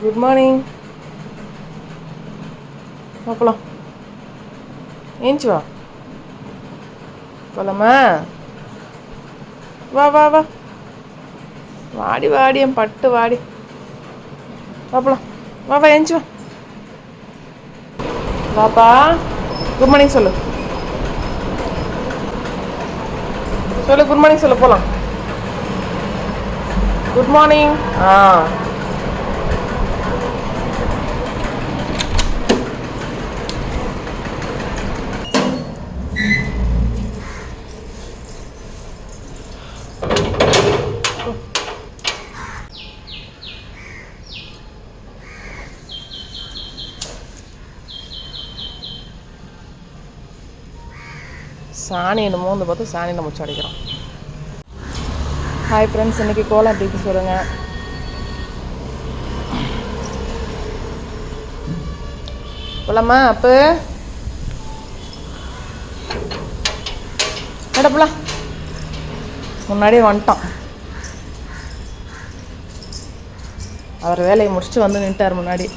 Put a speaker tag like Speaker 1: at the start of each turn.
Speaker 1: Good morning. பார்க்கலாம். ஏஞ்சி வா போலாமா? வா வா வா வாடி வாடி என் பட்டு வாடி. பார்க்கலாம். வா வா ஏஞ்சி வா. வாப்பா. குட் மார்னிங் சொல்லு. சொல்லு குட் மார்னிங் சொல்லு. போகலாம். Good morning. சாணி என்னமோ வந்து பார்த்து சாணியில் முச்சு அடிக்கிறோம். ஹாய் ஃப்ரெண்ட்ஸ், இன்றைக்கி கோலம் எப்படி சொல்லுங்கள். போலாமா? அப்போ நடப்பலாம். முன்னாடியே வந்துட்டோம். அவர் வேலையை முடிச்சுட்டு வந்து நின்ட்டார் முன்னாடி.